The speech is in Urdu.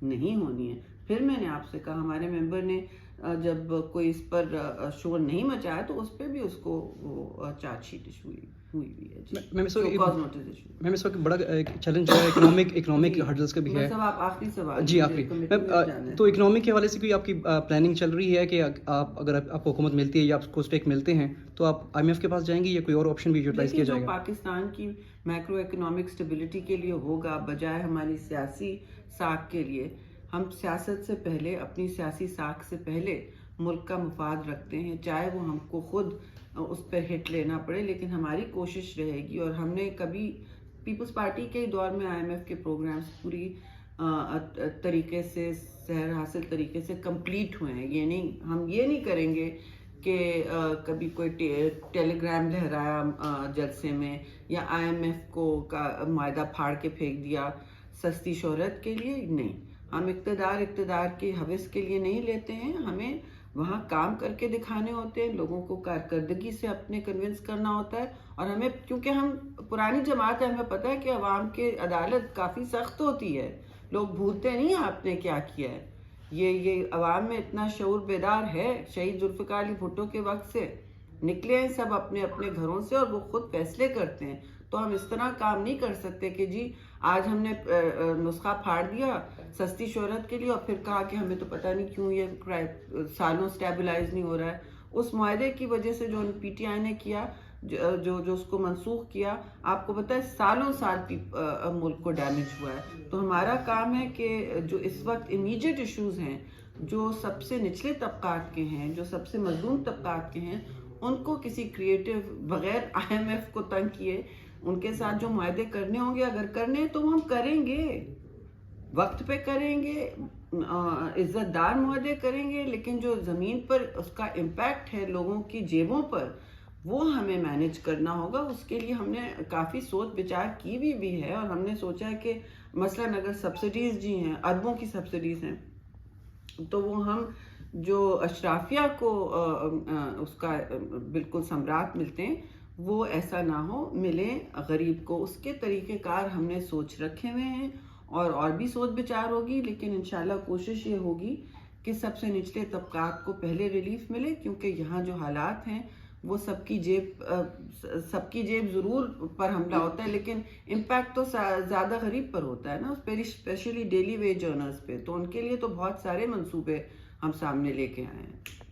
نہیں ہونی ہے. پھر میں نے آپ سے کہا, ہمارے ممبر نے جب کوئی اس پر شور نہیں مچایا تو اس پہ بھی اس کو وہ چارج شیٹ ہوئی ہے. میم اس وقت بڑا چیلنج جو ہے اکنامک ہرڈلس کا بھی ہے. آپ آخری سوال جی آخری میم, تو اکنامک کے حوالے سے کوئی آپ کی پلاننگ چل رہی ہے کہ آپ اگر آپ کو حکومت ملتی ہے یا آپ کو اسٹیک ملتے ہیں تو آپ IMF کے پاس جائیں گے یا کوئی اور آپشن بھی یوٹیلائز کیا جائے گا؟ پاکستان کی میکرو اکنامک اسٹیبلٹی کے لیے ہوگا, بجائے ہماری سیاسی ساکھ کے لیے. ہم سیاست سے پہلے, اپنی سیاسی ساکھ سے پہلے ملک کا مفاد رکھتے ہیں, چاہے وہ ہم کو خود اس پر ہٹ لینا پڑے, لیکن ہماری کوشش رہے گی. اور ہم نے کبھی پیپلز پارٹی کے دور میں IMF کے پروگرامز پوری طریقے سے سحر حاصل طریقے سے کمپلیٹ ہوئے ہیں. ہم یہ نہیں کریں گے کہ کبھی کوئی ٹیلی گرام لہرایا جلسے میں, یا IMF کو کا معاہدہ پھاڑ کے پھینک دیا سستی شہرت کے لیے. نہیں, ہم اقتدار کے ہوس کے لیے نہیں لیتے ہیں. ہمیں وہاں کام کر کے دکھانے ہوتے ہیں, لوگوں کو کارکردگی سے اپنے کنونس کرنا ہوتا ہے. اور ہمیں, کیونکہ ہم پرانی جماعت ہے, ہمیں پتہ ہے کہ عوام کی عدالت کافی سخت ہوتی ہے. لوگ بھولتے نہیں ہیں آپ نے کیا کیا ہے. یہ عوام میں اتنا شعور بیدار ہے, شہید ذوالفقار علی بھٹو کے وقت سے نکلے ہیں سب اپنے اپنے گھروں سے, اور وہ خود فیصلے کرتے ہیں. تو ہم اس طرح کام نہیں کر سکتے کہ جی آج ہم نے نسخہ پھاڑ دیا سستی شہرت کے لیے, اور پھر کہا کہ ہمیں تو پتہ نہیں کیوں یہ سالوں سٹیبلائز نہیں ہو رہا ہے. اس معاہدے کی وجہ سے جو PTI نے کیا, جو اس کو منسوخ کیا, آپ کو پتہ ہے سالوں سال ملک کو ڈیمیج ہوا ہے. تو ہمارا کام ہے کہ جو اس وقت امیجیٹ ایشوز ہیں, جو سب سے نچلے طبقات کے ہیں, جو سب سے مظلوم طبقات کے ہیں, ان کو کسی کریٹو بغیر IMF کو تنگ کیے ان کے ساتھ جو معاہدے کرنے ہوں گے, اگر کرنے تو ہم کریں گے, وقت پہ کریں گے, عزت دار معاہدے کریں گے. لیکن جو زمین پر اس کا امپیکٹ ہے لوگوں کی جیبوں پر, وہ ہمیں مینیج کرنا ہوگا. اس کے لیے ہم نے کافی سوچ بچار کی بھی ہے, اور ہم نے سوچا ہے کہ مثلاً اگر سبسڈیز جی ہیں, اربوں کی سبسڈیز ہیں, تو وہ ہم جو اشرافیہ کو اس کا بالکل ثمرات ملتے ہیں, وہ ایسا نہ ہو, ملیں غریب کو. اس کے طریقہ کار ہم نے سوچ رکھے ہوئے ہیں, اور بھی سوچ بچار ہوگی. لیکن انشاءاللہ کوشش یہ ہوگی کہ سب سے نچلے طبقات کو پہلے ریلیف ملے, کیونکہ یہاں جو حالات ہیں وہ سب کی جیب ضرور پر حملہ ہوتا ہے, لیکن امپیکٹ تو زیادہ غریب پر ہوتا ہے نا, اسپیشلی ڈیلی ویج ارنرز پہ. تو ان کے لیے تو بہت سارے منصوبے ہم سامنے لے کے آئے ہیں.